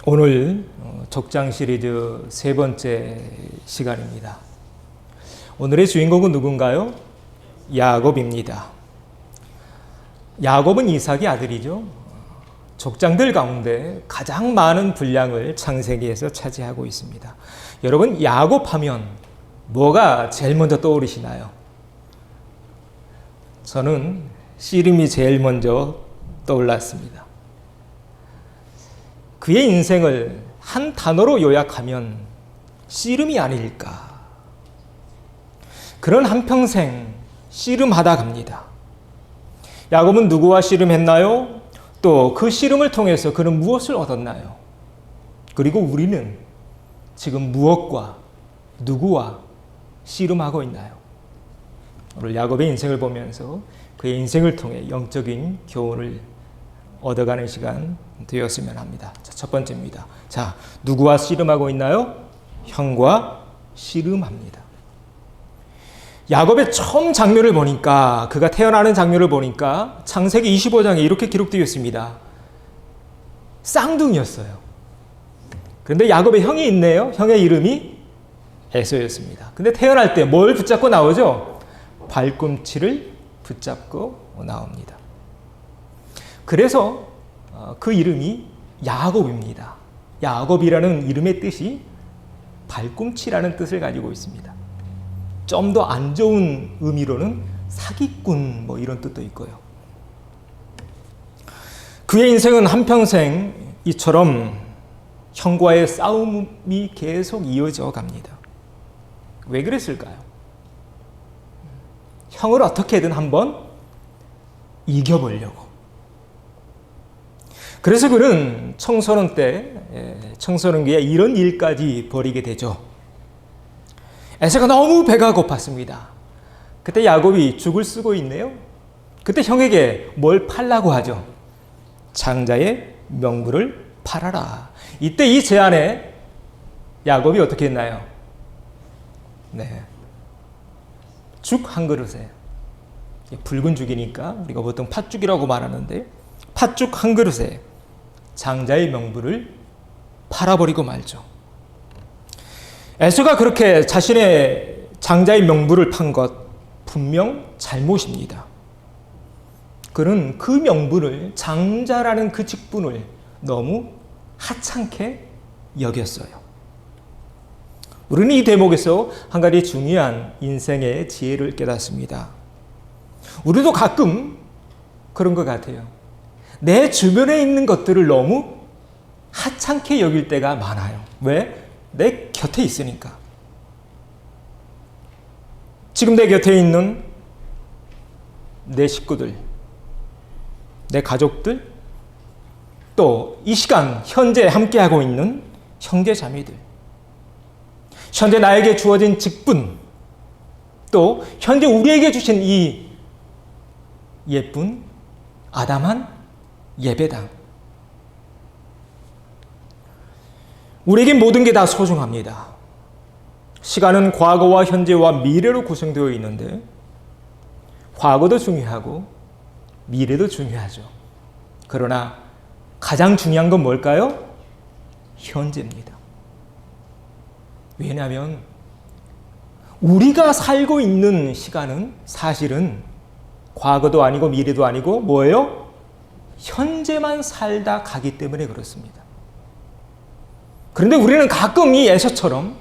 오늘 족장 시리즈 세 번째 시간입니다. 오늘의 주인공은 누군가요? 야곱입니다. 야곱은 이삭의 아들이죠. 족장들 가운데 가장 많은 분량을 창세기에서 차지하고 있습니다. 여러분, 야곱하면 뭐가 제일 먼저 떠오르시나요? 저는 씨름이 제일 먼저 떠올랐습니다. 그의 인생을 한 단어로 요약하면 씨름이 아닐까. 그런 한평생 씨름하다 갑니다. 야곱은 누구와 씨름했나요? 또 그 씨름을 통해서 그는 무엇을 얻었나요? 그리고 우리는 지금 무엇과 누구와 씨름하고 있나요? 오늘 야곱의 인생을 보면서 그의 인생을 통해 영적인 교훈을 얻어가는 시간 되었으면 합니다. 자, 첫 번째입니다. 자, 누구와 씨름하고 있나요? 형과 씨름합니다. 야곱의 처음 장면을 보니까, 그가 태어나는 장면을 보니까 창세기 25장에 이렇게 기록되어 있습니다. 쌍둥이였어요. 그런데 야곱의 형이 있네요. 형의 이름이 에서였습니다. 근데 태어날 때 뭘 붙잡고 나오죠? 발꿈치를 붙잡고 나옵니다. 그래서 그 이름이 야곱입니다. 야곱이라는 이름의 뜻이 발꿈치라는 뜻을 가지고 있습니다. 좀 더 안 좋은 의미로는 사기꾼 이런 뜻도 있고요. 그의 인생은 한평생 이처럼 형과의 싸움이 계속 이어져 갑니다. 왜 그랬을까요? 형을 어떻게든 한번 이겨보려고. 그래서 그는 청소년 때, 청소년기에 이런 일까지 벌이게 되죠. 에서가 너무 배가 고팠습니다. 그때 야곱이 죽을 쓰고 있네요. 그때 형에게 뭘 팔라고 하죠? 장자의 명분을 팔아라. 이때 이 제안에 야곱이 어떻게 했나요? 죽 한 그릇에, 붉은 죽이니까 우리가 보통 팥죽이라고 말하는데, 팥죽 한 그릇에 장자의 명분을 팔아버리고 말죠. 에서가 그렇게 자신의 장자의 명분을 판 것 분명 잘못입니다. 그는 그 명분을, 장자라는 그 직분을 너무 하찮게 여겼어요. 우리는 이 대목에서 한 가지 중요한 인생의 지혜를 깨닫습니다. 우리도 가끔 그런 것 같아요. 내 주변에 있는 것들을 너무 하찮게 여길 때가 많아요. 왜? 내 곁에 있으니까. 지금 내 곁에 있는 내 식구들, 내 가족들, 또 이 시간 현재 함께하고 있는 형제 자매들, 현재 나에게 주어진 직분, 또 현재 우리에게 주신 이 예쁜 아담한 예배당. 우리에게 모든 게 다 소중합니다. 시간은 과거와 현재와 미래로 구성되어 있는데, 과거도 중요하고 미래도 중요하죠. 그러나 가장 중요한 건 뭘까요? 현재입니다. 왜냐하면 우리가 살고 있는 시간은 사실은 과거도 아니고 미래도 아니고 뭐예요? 현재만 살다 가기 때문에 그렇습니다. 그런데 우리는 가끔 이 에서처럼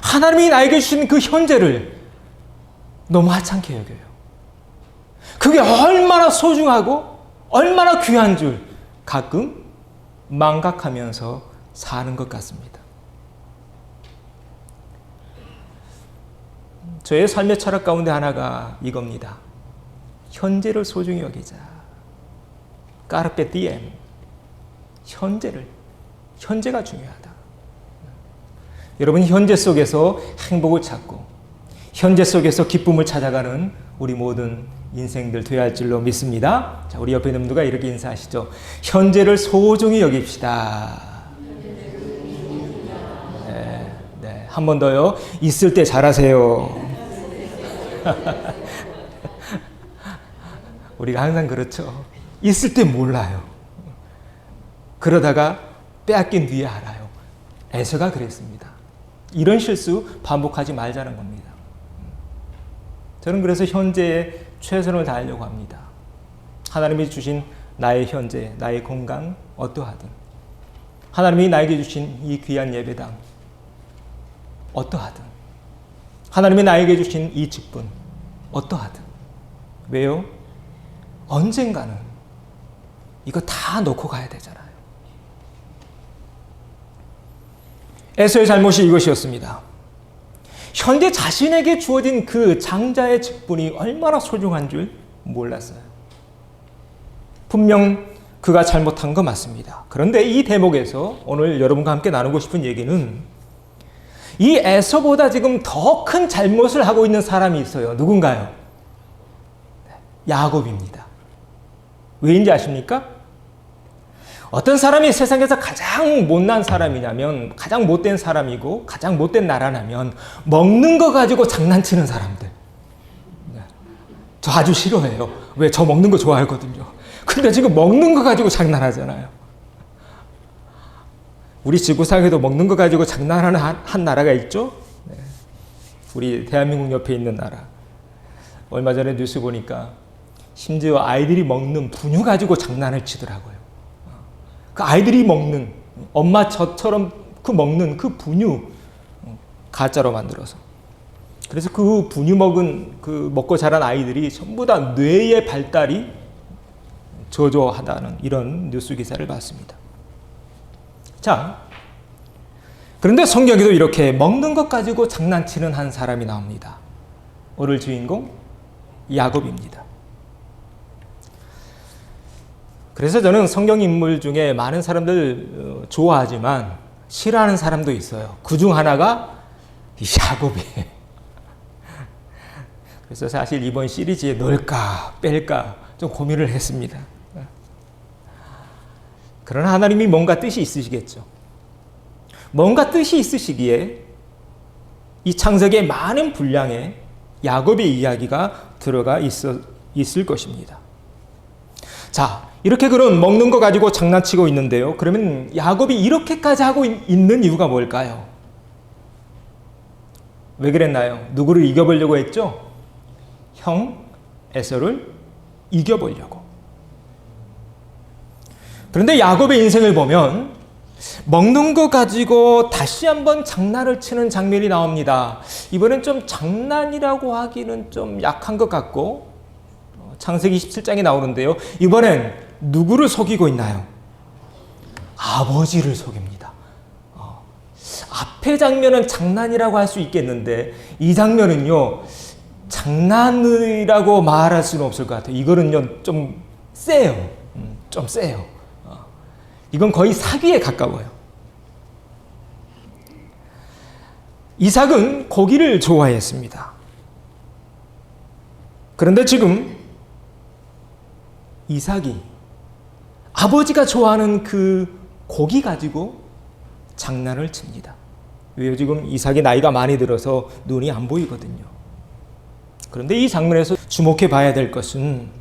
하나님이 나에게 주신 그 현재를 너무 하찮게 여겨요. 그게 얼마나 소중하고 얼마나 귀한 줄 가끔 망각하면서 사는 것 같습니다. 저의 삶의 철학 가운데 하나가 이겁니다. 현재를 소중히 여기자. 까르페 디엠. 현재가 중요하다. 여러분, 현재 속에서 행복을 찾고 현재 속에서 기쁨을 찾아가는 우리 모든 인생들 되어야 할 줄로 믿습니다. 자, 우리 옆에 있는 분들과 이렇게 인사하시죠. 현재를 소중히 여깁시다. 네, 한 번 더요. 있을 때 잘하세요. 우리가 항상 그렇죠. 있을 때 몰라요. 그러다가 빼앗긴 뒤에 알아요. 에서가 그랬습니다. 이런 실수 반복하지 말자는 겁니다. 저는 그래서 현재에 최선을 다하려고 합니다. 하나님이 주신 나의 현재, 나의 건강 어떠하든, 하나님이 나에게 주신 이 귀한 예배당 어떠하든, 하나님이 나에게 주신 이 직분 어떠하든. 왜요? 언젠가는 이거 다 놓고 가야 되잖아요. 에서의 잘못이 이것이었습니다. 현재 자신에게 주어진 그 장자의 직분이 얼마나 소중한 줄 몰랐어요. 분명 그가 잘못한 거 맞습니다. 그런데 이 대목에서 오늘 여러분과 함께 나누고 싶은 얘기는 이 에서보다 지금 더 큰 잘못을 하고 있는 사람이 있어요. 누군가요? 야곱입니다. 왜인지 아십니까? 어떤 사람이 세상에서 가장 못난 사람이냐면, 가장 못된 사람이고 가장 못된 나라라면 먹는 거 가지고 장난치는 사람들. 저 아주 싫어해요. 왜? 저 먹는 거 좋아하거든요. 근데 지금 먹는 거 가지고 장난하잖아요. 우리 지구상에도 먹는 거 가지고 장난하는 한 나라가 있죠? 네. 우리 대한민국 옆에 있는 나라. 얼마 전에 뉴스 보니까 심지어 아이들이 먹는 분유 가지고 장난을 치더라고요. 그 아이들이 먹는, 엄마 젖처럼 그 먹는 그 분유 가짜로 만들어서. 그래서 그 분유 먹고 자란 아이들이 전부 다 뇌의 발달이 저조하다는 이런 뉴스 기사를 봤습니다. 자, 그런데 성경에도 이렇게 먹는 것 가지고 장난치는 한 사람이 나옵니다. 오늘 주인공 야곱입니다. 그래서 저는 성경 인물 중에 많은 사람들 좋아하지만 싫어하는 사람도 있어요. 그중 하나가 야곱이에요. 그래서 사실 이번 시리즈에 넣을까 뺄까 좀 고민을 했습니다. 그러나 하나님이 뭔가 뜻이 있으시겠죠. 뭔가 뜻이 있으시기에 이 창세기의 많은 분량에 야곱의 이야기가 들어가 있을 것입니다. 자, 이렇게 그런 먹는 거 가지고 장난치고 있는데요. 그러면 야곱이 이렇게까지 하고 있는 이유가 뭘까요? 왜 그랬나요? 누구를 이겨보려고 했죠? 형 에서를 이겨보려고. 그런데 야곱의 인생을 보면 먹는 거 가지고 다시 한번 장난을 치는 장면이 나옵니다. 이번엔 좀 장난이라고 하기는 좀 약한 것 같고, 창세기 17장에 나오는데요. 이번엔 누구를 속이고 있나요? 아버지를 속입니다. 앞의 장면은 장난이라고 할 수 있겠는데 이 장면은요, 장난이라고 말할 수는 없을 것 같아요. 이거는요, 좀 세요. 좀 세요. 이건 거의 사기에 가까워요. 이삭은 고기를 좋아했습니다. 그런데 지금 이삭이 아버지가 좋아하는 그 고기 가지고 장난을 칩니다. 왜요? 지금 이삭이 나이가 많이 들어서 눈이 안 보이거든요. 그런데 이 장면에서 주목해 봐야 될 것은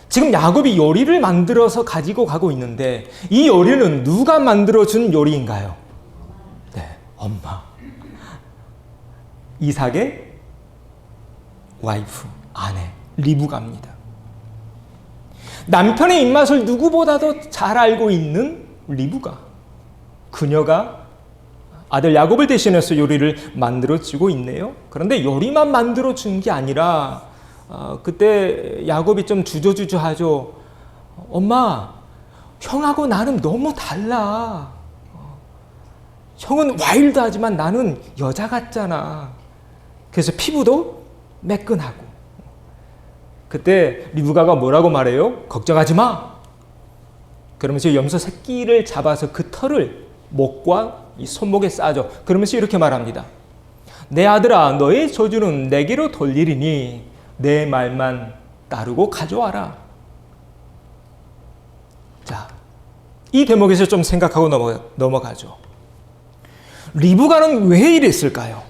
지금 야곱이 요리를 만들어서 가지고 가고 있는데 이 요리는 누가 만들어준 요리인가요? 네, 엄마. 이삭의 와이프, 아내, 리브가입니다. 남편의 입맛을 누구보다도 잘 알고 있는 리브가. 그녀가 아들 야곱을 대신해서 요리를 만들어주고 있네요. 그런데 요리만 만들어준 게 아니라 그때 야곱이 좀 주저주저하죠. 엄마, 형하고 나는 너무 달라. 형은 와일드하지만 나는 여자 같잖아. 그래서 피부도 매끈하고. 그때 리브가가 뭐라고 말해요? 걱정하지 마. 그러면서 염소 새끼를 잡아서 그 털을 목과 이 손목에 싸죠. 그러면서 이렇게 말합니다. 내 아들아, 너의 저주는 내게로 돌리리니 내 말만 따르고 가져와라. 자, 이 대목에서 좀 생각하고 넘어가죠. 리브가는 왜 이랬을까요?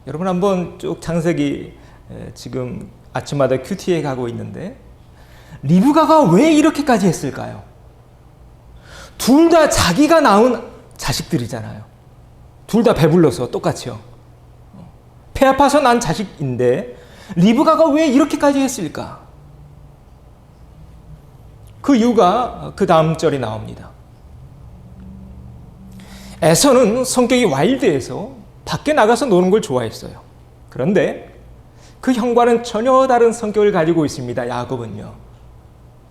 여러분 한번 쭉 창세기 지금 아침마다 큐티에 가고 있는데 리브가가 왜 이렇게까지 했을까요? 둘 다 자기가 낳은 자식들이잖아요. 둘 다 배불러서 똑같이요. 배 아파서 난 자식인데 리브가가 왜 이렇게까지 했을까? 그 이유가 그 다음 절이 나옵니다. 에서는 성격이 와일드해서 밖에 나가서 노는 걸 좋아했어요. 그런데 그 형과는 전혀 다른 성격을 가지고 있습니다. 야곱은요.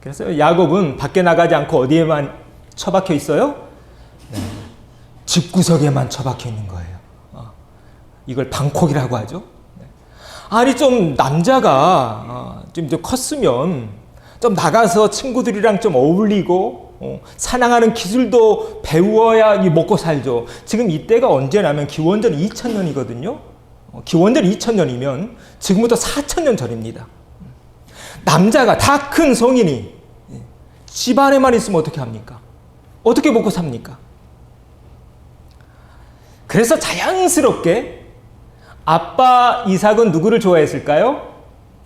그래서 야곱은 밖에 나가지 않고 어디에만 처박혀 있어요? 네. 집구석에만 처박혀 있는 거예요. 이걸 방콕이라고 하죠. 네. 아니 좀 남자가 좀 컸으면 좀 나가서 친구들이랑 좀 어울리고 사냥하는 기술도 배워야 먹고 살죠. 지금 이때가 언제냐면 기원전 2000년이거든요. 기원전 2000년이면 지금부터 4000년 전입니다. 남자가 다 큰 성인이 집 안에만 있으면 어떻게 합니까? 어떻게 먹고 삽니까? 그래서 자연스럽게 아빠 이삭은 누구를 좋아했을까요?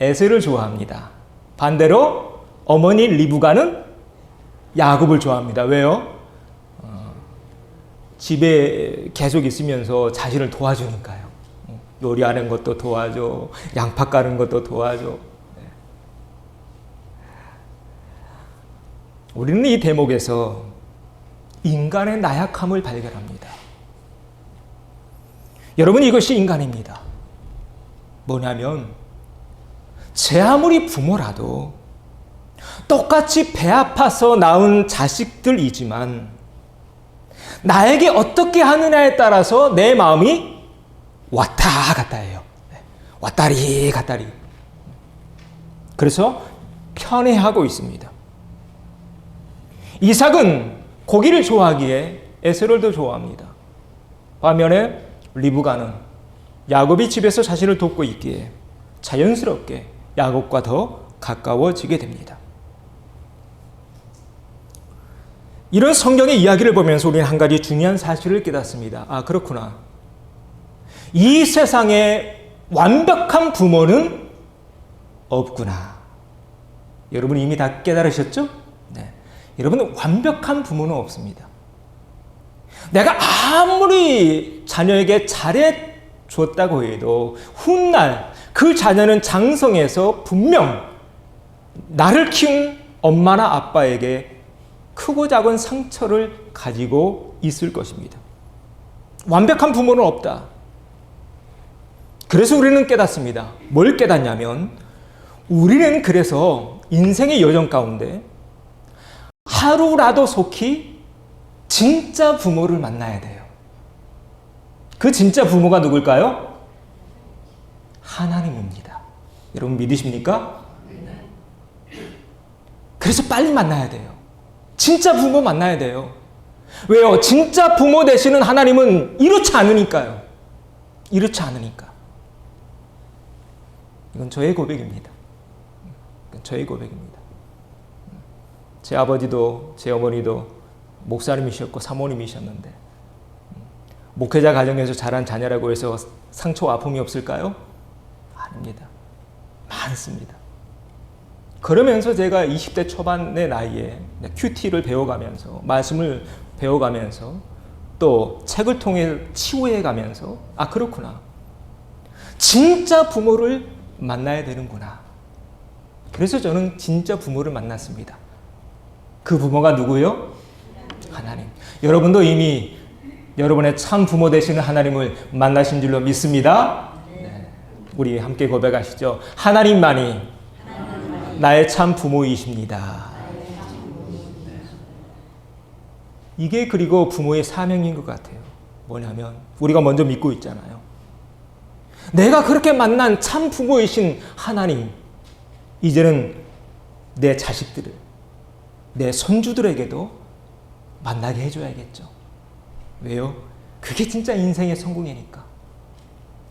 에서를 좋아합니다. 반대로 어머니 리브가는 야곱을 좋아합니다. 왜요? 집에 계속 있으면서 자신을 도와주니까요. 요리하는 것도 도와줘, 양파 까는 것도 도와줘. 우리는 이 대목에서 인간의 나약함을 발견합니다. 여러분, 이것이 인간입니다. 뭐냐면 제 아무리 부모라도 똑같이 배 아파서 낳은 자식들이지만 나에게 어떻게 하느냐에 따라서 내 마음이 왔다 갔다 해요. 왔다리 갔다리. 그래서 편애하고 있습니다. 이삭은 고기를 좋아하기에 에서를 더 좋아합니다. 반면에 리브가는 야곱이 집에서 자신을 돕고 있기에 자연스럽게 야곱과 더 가까워지게 됩니다. 이런 성경의 이야기를 보면서 우리는 한 가지 중요한 사실을 깨닫습니다. 아, 그렇구나. 이 세상에 완벽한 부모는 없구나. 여러분 이미 다 깨달으셨죠? 네. 여러분, 완벽한 부모는 없습니다. 내가 아무리 자녀에게 잘해줬다고 해도 훗날 그 자녀는 장성해서 분명 나를 키운 엄마나 아빠에게 크고 작은 상처를 가지고 있을 것입니다. 완벽한 부모는 없다. 그래서 우리는 깨닫습니다. 뭘 깨닫냐면 우리는 그래서 인생의 여정 가운데 하루라도 속히 진짜 부모를 만나야 돼요. 그 진짜 부모가 누굴까요? 하나님입니다. 여러분 믿으십니까? 그래서 빨리 만나야 돼요. 진짜 부모 만나야 돼요. 왜요? 진짜 부모 되시는 하나님은 이렇지 않으니까요. 이렇지 않으니까. 이건 저의 고백입니다. 이건 저의 고백입니다. 제 아버지도 제 어머니도 목사님이셨고 사모님이셨는데 목회자 가정에서 자란 자녀라고 해서 상처와 아픔이 없을까요? 아닙니다. 많습니다. 그러면서 제가 20대 초반의 나이에 큐티를 배워가면서 말씀을 배워가면서 또 책을 통해 치유해가면서 아 그렇구나. 진짜 부모를 만나야 되는구나. 그래서 저는 진짜 부모를 만났습니다. 그 부모가 누구요? 하나님. 여러분도 이미 여러분의 참 부모 되시는 하나님을 만나신 줄로 믿습니다. 네. 우리 함께 고백하시죠. 하나님만이 나의 참 부모이십니다. 네. 이게 그리고 부모의 사명인 것 같아요. 뭐냐면 우리가 먼저 믿고 있잖아요. 내가 그렇게 만난 참 부모이신 하나님, 이제는 내 자식들을, 내 손주들에게도 만나게 해줘야겠죠. 왜요? 그게 진짜 인생의 성공이니까.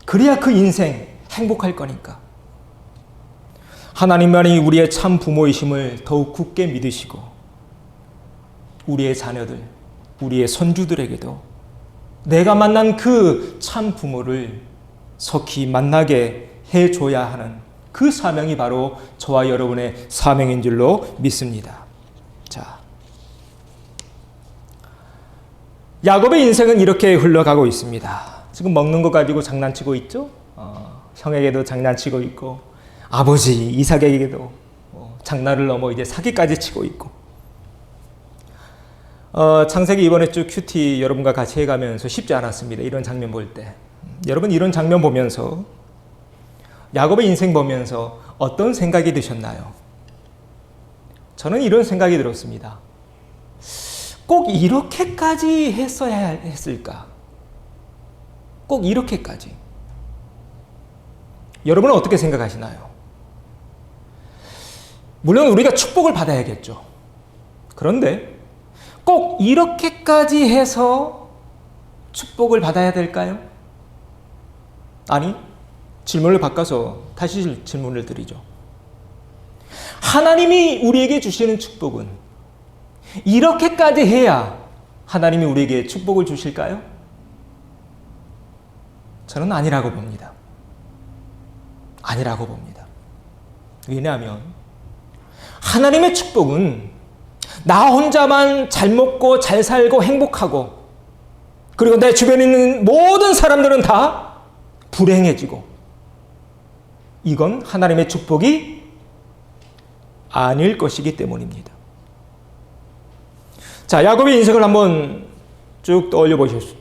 그래야 그 인생 행복할 거니까. 하나님만이 우리의 참 부모이심을 더욱 굳게 믿으시고 우리의 자녀들, 우리의 손주들에게도 내가 만난 그 참 부모를 속히 만나게 해줘야 하는 그 사명이 바로 저와 여러분의 사명인 줄로 믿습니다. 자, 야곱의 인생은 이렇게 흘러가고 있습니다. 지금 먹는 거 가지고 장난치고 있죠. 형에게도 장난치고 있고 아버지 이삭에게도 장난을 넘어 이제 사기까지 치고 있고. 창세기 이번에 쭉 큐티 여러분과 같이 해가면서 쉽지 않았습니다. 이런 장면 볼 때. 여러분 이런 장면 보면서 야곱의 인생 보면서 어떤 생각이 드셨나요? 저는 이런 생각이 들었습니다. 꼭 이렇게까지 했어야 했을까? 꼭 이렇게까지. 여러분은 어떻게 생각하시나요? 물론 우리가 축복을 받아야겠죠. 그런데 꼭 이렇게까지 해서 축복을 받아야 될까요? 아니, 질문을 바꿔서 다시 질문을 드리죠. 하나님이 우리에게 주시는 축복은 이렇게까지 해야 하나님이 우리에게 축복을 주실까요? 저는 아니라고 봅니다. 아니라고 봅니다. 왜냐하면 하나님의 축복은 나 혼자만 잘 먹고 잘 살고 행복하고 그리고 내 주변에 있는 모든 사람들은 다 불행해지고 이건 하나님의 축복이 아닐 것이기 때문입니다. 자, 야곱의 인생을 한번 쭉 떠올려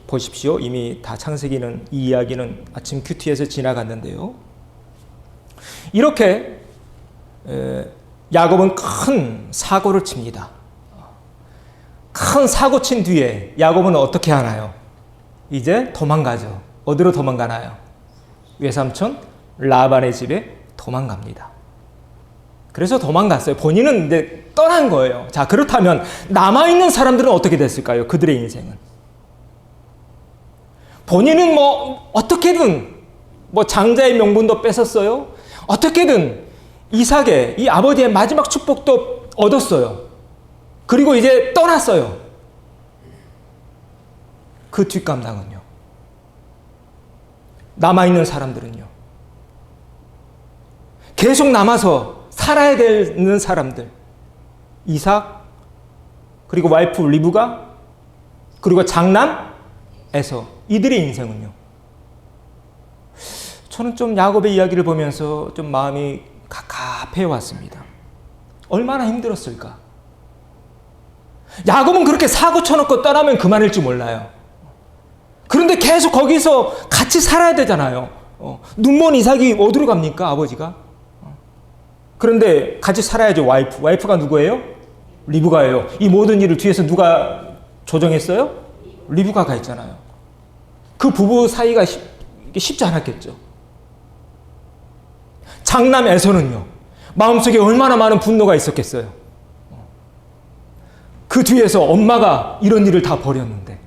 보십시오. 이미 다 창세기는 이 이야기는 아침 큐티에서 지나갔는데요. 이렇게 야곱은 큰 사고를 칩니다. 큰 사고 친 뒤에 야곱은 어떻게 하나요? 이제 도망가죠. 어디로 도망가나요? 외삼촌 라반의 집에 도망갑니다. 그래서 도망갔어요. 본인은 이제 떠난 거예요. 자, 그렇다면 남아있는 사람들은 어떻게 됐을까요? 그들의 인생은. 본인은 어떻게든 장자의 명분도 뺏었어요. 어떻게든 이삭의 이 아버지의 마지막 축복도 얻었어요. 그리고 이제 떠났어요. 그 뒷감당은요. 남아있는 사람들은요. 계속 남아서 살아야 되는 사람들. 이삭, 그리고 와이프 리브가, 그리고 장남 에서 이들의 인생은요. 저는 좀 야곱의 이야기를 보면서 좀 마음이 갑갑해 왔습니다. 얼마나 힘들었을까? 야곱은 그렇게 사고 쳐놓고 떠나면 그만일지 몰라요. 그런데 계속 거기서 같이 살아야 되잖아요. 눈먼 이삭이 어디로 갑니까? 아버지가. 그런데 같이 살아야죠. 와이프가 누구예요? 리브가예요. 이 모든 일을 뒤에서 누가 조정했어요? 리브가가 있잖아요. 그 부부 사이가 쉽지 않았겠죠. 장남 에서는요. 마음속에 얼마나 많은 분노가 있었겠어요. 그 뒤에서 엄마가 이런 일을 다 벌였는데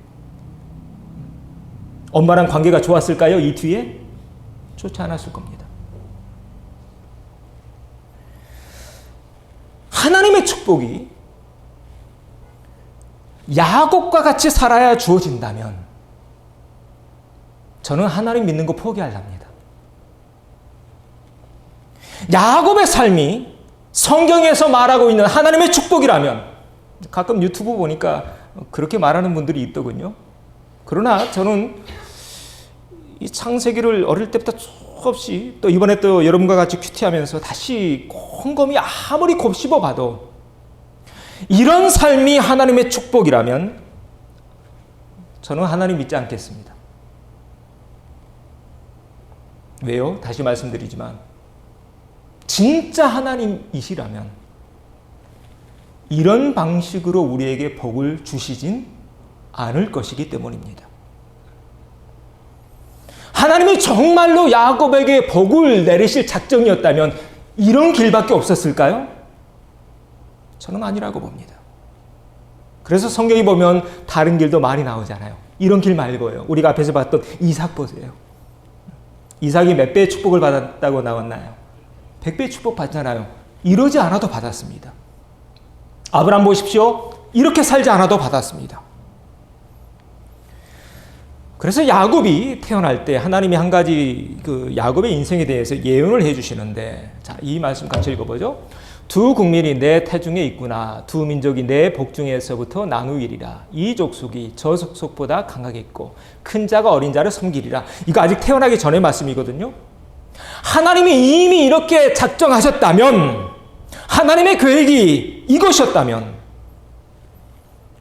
엄마랑 관계가 좋았을까요? 이 뒤에? 좋지 않았을 겁니다. 하나님의 축복이 야곱과 같이 살아야 주어진다면 저는 하나님 믿는 거 포기하랍니다. 야곱의 삶이 성경에서 말하고 있는 하나님의 축복이라면 가끔 유튜브 보니까 그렇게 말하는 분들이 있더군요. 그러나 저는 이 창세기를 어릴 때부터 수없이 또 이번에 또 여러분과 같이 큐티하면서 다시 곰곰이 아무리 곱씹어 봐도 이런 삶이 하나님의 축복이라면 저는 하나님 믿지 않겠습니다. 왜요? 다시 말씀드리지만 진짜 하나님이시라면 이런 방식으로 우리에게 복을 주시진 않을 것이기 때문입니다. 하나님이 정말로 야곱에게 복을 내리실 작정이었다면 이런 길밖에 없었을까요? 저는 아니라고 봅니다. 그래서 성경이 보면 다른 길도 많이 나오잖아요. 이런 길 말고요. 우리가 앞에서 봤던 이삭 보세요. 이삭이 몇 배의 축복을 받았다고 나왔나요? 100배의 축복 받잖아요. 이러지 않아도 받았습니다. 아브라함 보십시오. 이렇게 살지 않아도 받았습니다. 그래서 야곱이 태어날 때 하나님이 한 가지 그 야곱의 인생에 대해서 예언을 해주시는데, 자, 이 말씀 같이 읽어보죠. 두 국민이 내 태중에 있구나. 두 민족이 내 복중에서부터 나누이리라. 이 족속이 저 족속보다 강하겠고 큰 자가 어린 자를 섬기리라. 이거 아직 태어나기 전의 말씀이거든요. 하나님이 이미 이렇게 작정하셨다면, 하나님의 계획이 이것이었다면,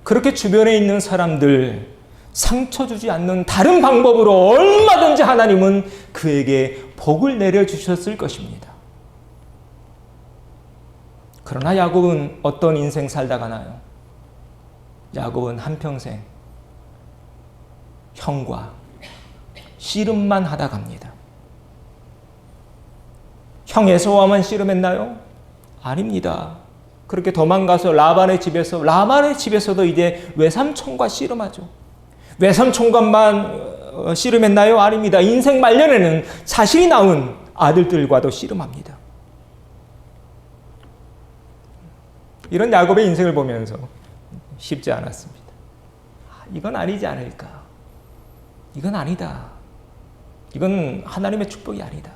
그렇게 주변에 있는 사람들 상처 주지 않는 다른 방법으로 얼마든지 하나님은 그에게 복을 내려주셨을 것입니다. 그러나 야곱은 어떤 인생 살다 가나요? 야곱은 한평생 형과 씨름만 하다 갑니다. 형 에서와만 씨름했나요? 아닙니다. 그렇게 도망가서 라반의 집에서도 이제 외삼촌과 씨름하죠. 외삼촌과만 씨름했나요? 아닙니다. 인생 말년에는 자신이 낳은 아들들과도 씨름합니다. 이런 야곱의 인생을 보면서 쉽지 않았습니다. 이건 아니지 않을까? 이건 아니다. 이건 하나님의 축복이 아니다.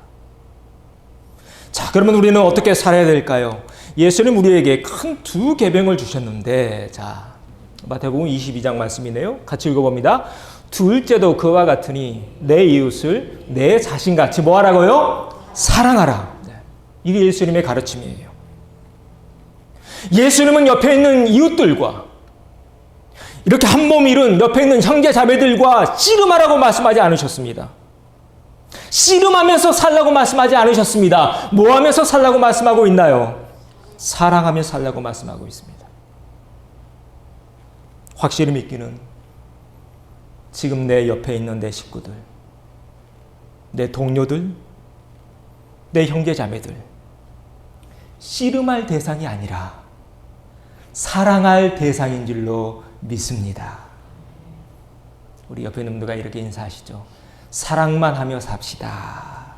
자, 그러면 우리는 어떻게 살아야 될까요? 예수님 우리에게 큰 두 계명을 주셨는데, 자, 마태복음 22장 말씀이네요. 같이 읽어봅니다. 둘째도 그와 같으니 내 이웃을 내 자신같이 뭐 하라고요? 사랑하라. 이게 예수님의 가르침이에요. 예수님은 옆에 있는 이웃들과 이렇게 한 몸 이룬 옆에 있는 형제 자매들과 씨름하라고 말씀하지 않으셨습니다. 씨름하면서 살라고 말씀하지 않으셨습니다. 뭐 하면서 살라고 말씀하고 있나요? 사랑하며 살라고 말씀하고 있습니다. 확실히 믿기는 지금 내 옆에 있는 내 식구들, 내 동료들, 내 형제 자매들, 씨름할 대상이 아니라 사랑할 대상인 줄로 믿습니다. 우리 옆에 있는 분들과 이렇게 인사하시죠. 사랑만 하며 삽시다.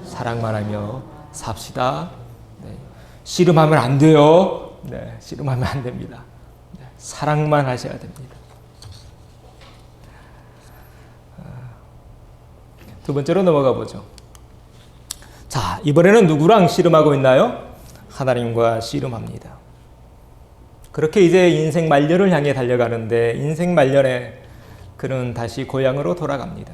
사랑만 하며 삽시다. 네. 씨름하면 안 돼요. 네, 씨름하면 안 됩니다. 네, 사랑만 하셔야 됩니다. 두 번째로 넘어가 보죠. 자, 이번에는 누구랑 씨름하고 있나요? 하나님과 씨름합니다. 그렇게 이제 인생 말년을 향해 달려가는데, 인생 말년에 그는 다시 고향으로 돌아갑니다.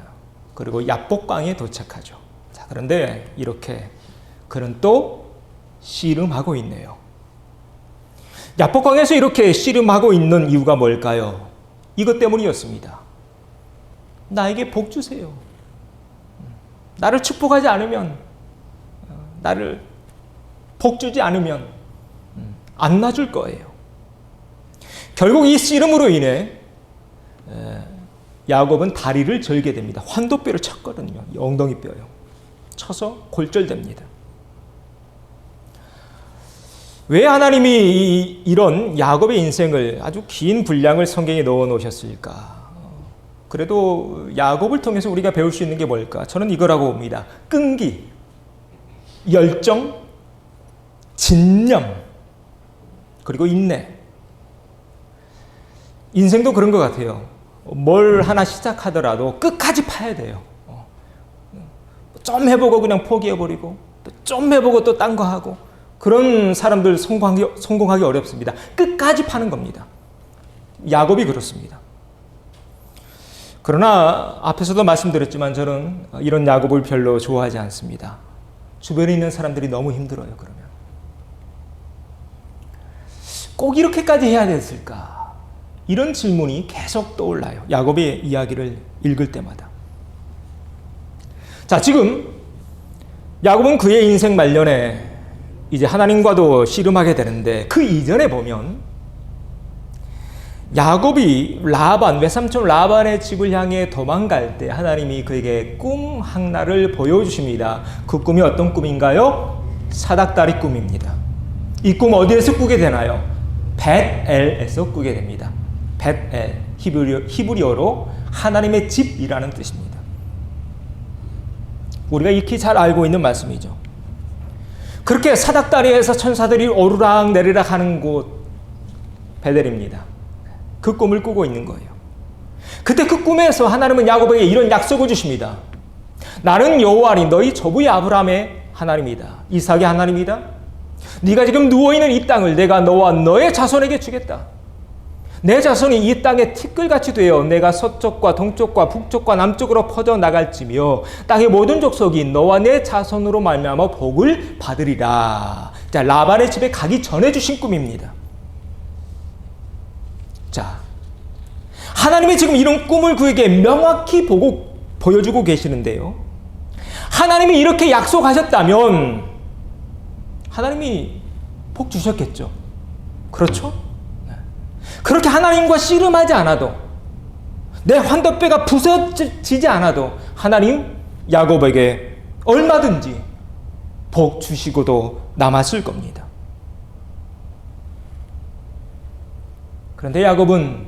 그리고 야복강에 도착하죠. 자, 그런데 이렇게 그는 또 씨름하고 있네요. 야복강에서 이렇게 씨름하고 있는 이유가 뭘까요? 이것 때문이었습니다. 나에게 복 주세요. 나를 축복하지 않으면, 나를 복 주지 않으면 안 놔줄 거예요. 결국 이 씨름으로 인해 야곱은 다리를 절게 됩니다. 환도뼈를 쳤거든요. 엉덩이 뼈요. 쳐서 골절됩니다. 왜 하나님이 이런 야곱의 인생을 아주 긴 분량을 성경에 넣어 놓으셨을까? 그래도 야곱을 통해서 우리가 배울 수 있는 게 뭘까? 저는 이거라고 봅니다. 끈기, 열정, 진념, 그리고 인내. 인생도 그런 것 같아요. 뭘 하나 시작하더라도 끝까지 파야 돼요. 좀 해보고 그냥 포기해버리고, 또 좀 해보고 또 딴 거 하고, 그런 사람들 성공하기 어렵습니다. 끝까지 파는 겁니다. 야곱이 그렇습니다. 그러나 앞에서도 말씀드렸지만 저는 이런 야곱을 별로 좋아하지 않습니다. 주변에 있는 사람들이 너무 힘들어요. 그러면 꼭 이렇게까지 해야 됐을까? 이런 질문이 계속 떠올라요. 야곱의 이야기를 읽을 때마다. 자, 지금 야곱은 그의 인생 말년에 이제 하나님과도 씨름하게 되는데, 그 이전에 보면 야곱이 외삼촌 라반의 집을 향해 도망갈 때 하나님이 그에게 꿈 하나를 보여주십니다. 그 꿈이 어떤 꿈인가요? 사닥다리 꿈입니다. 이 꿈 어디에서 꾸게 되나요? 벳엘에서 꾸게 됩니다. 벳엘, 히브리어로 하나님의 집이라는 뜻입니다. 우리가 익히 잘 알고 있는 말씀이죠. 그렇게 사닥다리에서 천사들이 오르락 내리락 하는 곳 베델입니다. 그 꿈을 꾸고 있는 거예요. 그때 그 꿈에서 하나님은 야곱에게 이런 약속을 주십니다. 나는 여호와니 너희 조부의 아브라함의 하나님이다. 이삭의 하나님이다. 네가 지금 누워있는 이 땅을 내가 너와 너의 자손에게 주겠다. 내 자손이 이 땅에 티끌같이 되어 내가 서쪽과 동쪽과 북쪽과 남쪽으로 퍼져나갈지며 땅의 모든 족속이 너와 내 자손으로 말미암아 복을 받으리라. 자, 라반의 집에 가기 전에 주신 꿈입니다. 자, 하나님이 지금 이런 꿈을 그에게 명확히 보여주고 계시는데요. 하나님이 이렇게 약속하셨다면 하나님이 복 주셨겠죠. 그렇죠? 그렇게 하나님과 씨름하지 않아도, 내 환도뼈가 부서지지 않아도 하나님 야곱에게 얼마든지 복 주시고도 남았을 겁니다. 그런데 야곱은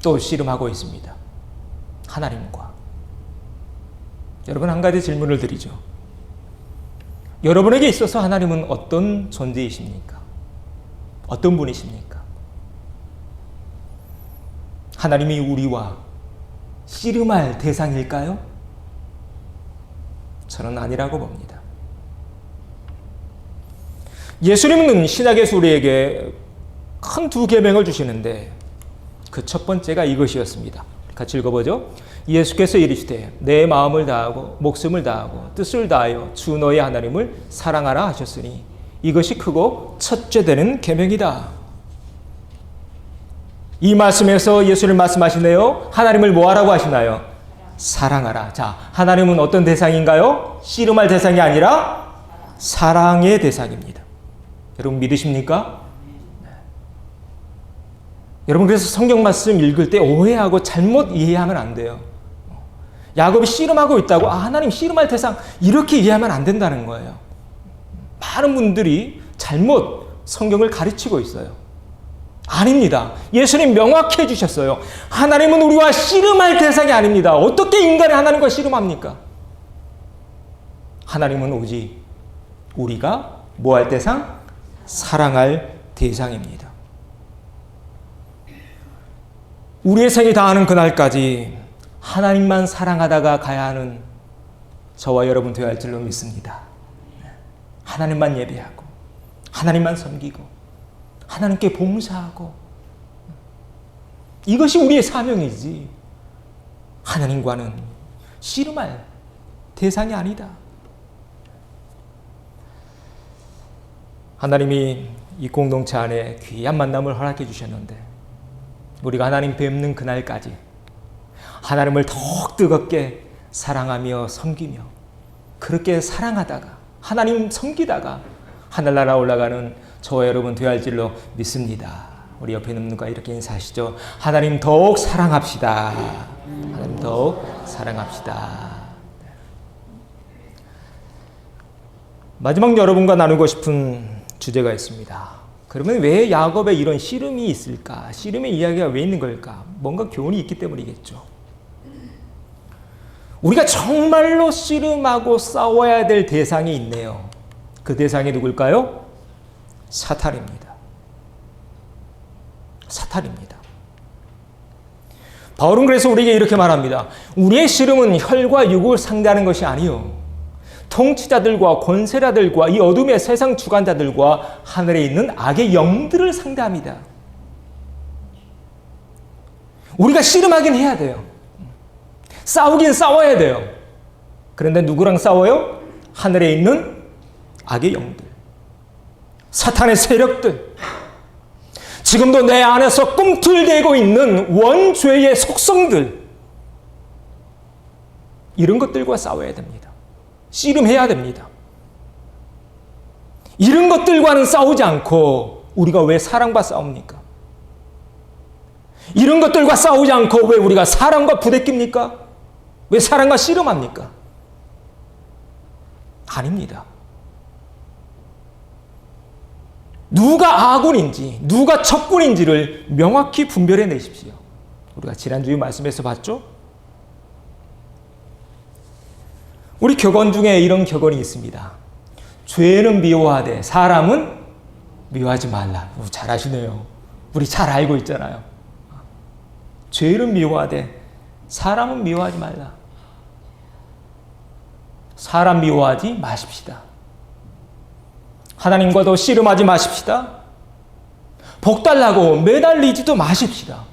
또 씨름하고 있습니다. 하나님과. 여러분, 한 가지 질문을 드리죠. 여러분에게 있어서 하나님은 어떤 존재이십니까? 어떤 분이십니까? 하나님이 우리와 씨름할 대상일까요? 저는 아니라고 봅니다. 예수님은 신약에서 우리에게 큰 두 계명을 주시는데 그 첫 번째가 이것이었습니다. 같이 읽어보죠. 예수께서 이르시되 내 마음을 다하고 목숨을 다하고 뜻을 다하여 주 너의 하나님을 사랑하라 하셨으니 이것이 크고 첫째 되는 계명이다. 이 말씀에서 예수님 말씀하시네요. 하나님을 뭐하라고 하시나요? 사랑하라. 자, 하나님은 어떤 대상인가요? 씨름할 대상이 아니라 사랑의 대상입니다. 여러분 믿으십니까? 네. 여러분, 그래서 성경 말씀 읽을 때 오해하고 잘못 이해하면 안 돼요. 야곱이 씨름하고 있다고 하나님 씨름할 대상 이렇게 이해하면 안 된다는 거예요. 많은 분들이 잘못 성경을 가르치고 있어요. 아닙니다. 예수님 명확히 해주셨어요. 하나님은 우리와 씨름할 대상이 아닙니다. 어떻게 인간이 하나님과 씨름합니까? 하나님은 오직 우리가 뭐 할 대상? 사랑할 대상입니다. 우리의 생이 다하는 그날까지 하나님만 사랑하다가 가야 하는 저와 여러분 되어야 할 줄로 믿습니다. 하나님만 예배하고 하나님만 섬기고 하나님께 봉사하고, 이것이 우리의 사명이지 하나님과는 씨름할 대상이 아니다. 하나님이 이 공동체 안에 귀한 만남을 허락해 주셨는데 우리가 하나님 뵙는 그날까지 하나님을 더욱 뜨겁게 사랑하며 섬기며 그렇게 사랑하다가 하나님 섬기다가 하늘나라 올라가는 저와 여러분 되어야 할 줄로 믿습니다. 우리 옆에 있는 분과 이렇게 인사하시죠. 하나님 더욱 사랑합시다. 하나님 더욱 사랑합시다. 마지막 여러분과 나누고 싶은 주제가 있습니다. 그러면 왜 야곱에 이런 씨름이 있을까? 씨름의 이야기가 왜 있는 걸까? 뭔가 교훈이 있기 때문이겠죠. 우리가 정말로 씨름하고 싸워야 될 대상이 있네요. 그 대상이 누굴까요? 사탄입니다. 사탄입니다. 바울은 그래서 우리에게 이렇게 말합니다. 우리의 씨름은 혈과 육을 상대하는 것이 아니요 통치자들과 권세자들과 이 어둠의 세상 주관자들과 하늘에 있는 악의 영들을 상대합니다. 우리가 씨름하긴 해야 돼요. 싸우긴 싸워야 돼요. 그런데 누구랑 싸워요? 하늘에 있는 악의 영들, 사탄의 세력들, 지금도 내 안에서 꿈틀대고 있는 원죄의 속성들, 이런 것들과 싸워야 됩니다. 씨름해야 됩니다. 이런 것들과는 싸우지 않고 우리가 왜 사랑과 싸웁니까? 이런 것들과 싸우지 않고 왜 우리가 사랑과 부대낍니까? 왜 사랑과 씨름합니까? 아닙니다. 누가 아군인지 누가 적군인지를 명확히 분별해 내십시오. 우리가 지난주에 말씀에서 봤죠? 우리 격언 중에 이런 격언이 있습니다. 죄는 미워하되 사람은 미워하지 말라. 잘 아시네요. 우리 잘 알고 있잖아요. 죄는 미워하되 사람은 미워하지 말라. 사람 미워하지 마십시다. 하나님과도 씨름하지 마십시다. 복 달라고 매달리지도 마십시다.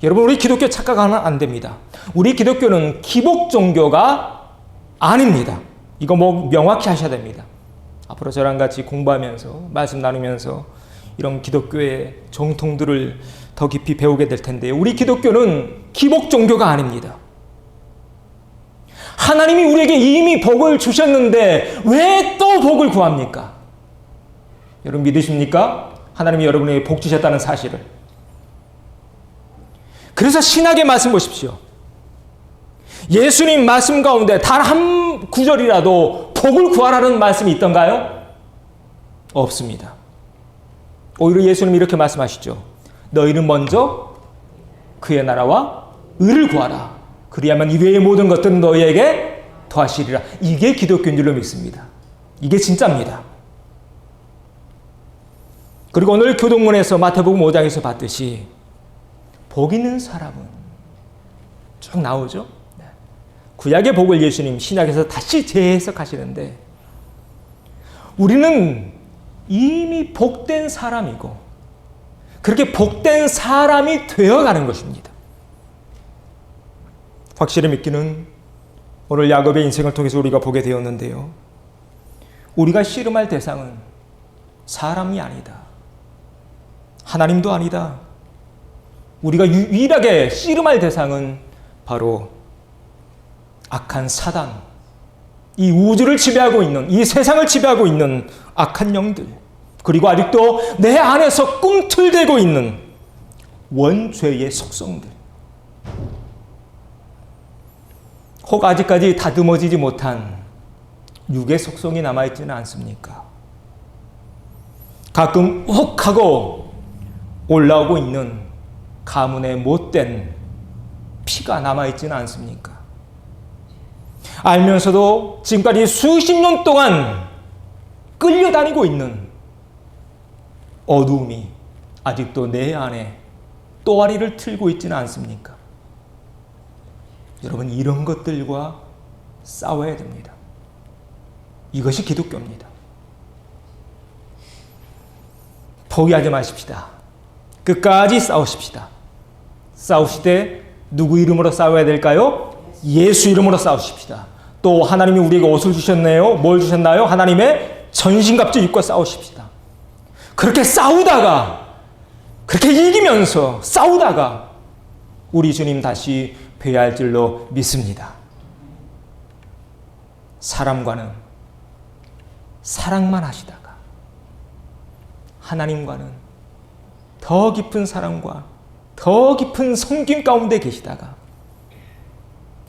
여러분, 우리 기독교 착각하면 안 됩니다. 우리 기독교는 기복 종교가 아닙니다. 이거 명확히 하셔야 됩니다. 앞으로 저랑 같이 공부하면서 말씀 나누면서 이런 기독교의 정통들을 더 깊이 배우게 될 텐데요. 우리 기독교는 기복 종교가 아닙니다. 하나님이 우리에게 이미 복을 주셨는데 왜 또 복을 구합니까? 여러분 믿으십니까? 하나님이 여러분에게 복 주셨다는 사실을. 그래서 신학의 말씀 보십시오. 예수님 말씀 가운데 단 한 구절이라도 복을 구하라는 말씀이 있던가요? 없습니다. 오히려 예수님이 이렇게 말씀하시죠. 너희는 먼저 그의 나라와 의를 구하라. 그리하면 이외의 모든 것들은 너희에게 더하시리라. 이게 기독교인 줄로 믿습니다. 이게 진짜입니다. 그리고 오늘 교동문에서 마태복음 5장에서 봤듯이 복 있는 사람은 쭉 나오죠. 구약의 복을 예수님 신약에서 다시 재해석하시는데 우리는 이미 복된 사람이고 그렇게 복된 사람이 되어가는 것입니다. 확실히 믿기는 오늘 야곱의 인생을 통해서 우리가 보게 되었는데요. 우리가 씨름할 대상은 사람이 아니다. 하나님도 아니다. 우리가 유일하게 씨름할 대상은 바로 악한 사단, 이 우주를 지배하고 있는, 이 세상을 지배하고 있는 악한 영들, 그리고 아직도 내 안에서 꿈틀대고 있는 원죄의 속성들. 혹 아직까지 다듬어지지 못한 육의 속성이 남아있지는 않습니까? 가끔 혹하고 올라오고 있는 가문의 못된 피가 남아있지는 않습니까? 알면서도 지금까지 수십 년 동안 끌려다니고 있는 어두움이 아직도 내 안에 또아리를 틀고 있지는 않습니까? 여러분, 이런 것들과 싸워야 됩니다. 이것이 기독교입니다. 포기하지 마십시다. 끝까지 싸우십시다. 싸우시되 누구 이름으로 싸워야 될까요? 예수 이름으로 싸우십시다. 또 하나님이 우리에게 옷을 주셨네요. 뭘 주셨나요? 하나님의 전신갑주 입고 싸우십시다. 그렇게 싸우다가, 그렇게 이기면서 싸우다가 우리 주님 다시 뵈야 할 줄로 믿습니다. 사람과는 사랑만 하시다가 하나님과는 더 깊은 사랑과 더 깊은 섬김 가운데 계시다가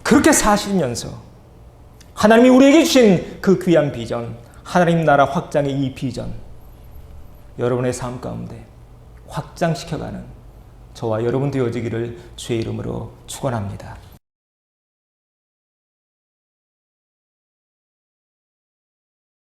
그렇게 사시면서 하나님이 우리에게 주신 그 귀한 비전, 하나님 나라 확장의 이 비전, 여러분의 삶 가운데 확장시켜가는 저와 여러분 되어지기를 주의 이름으로 축원합니다.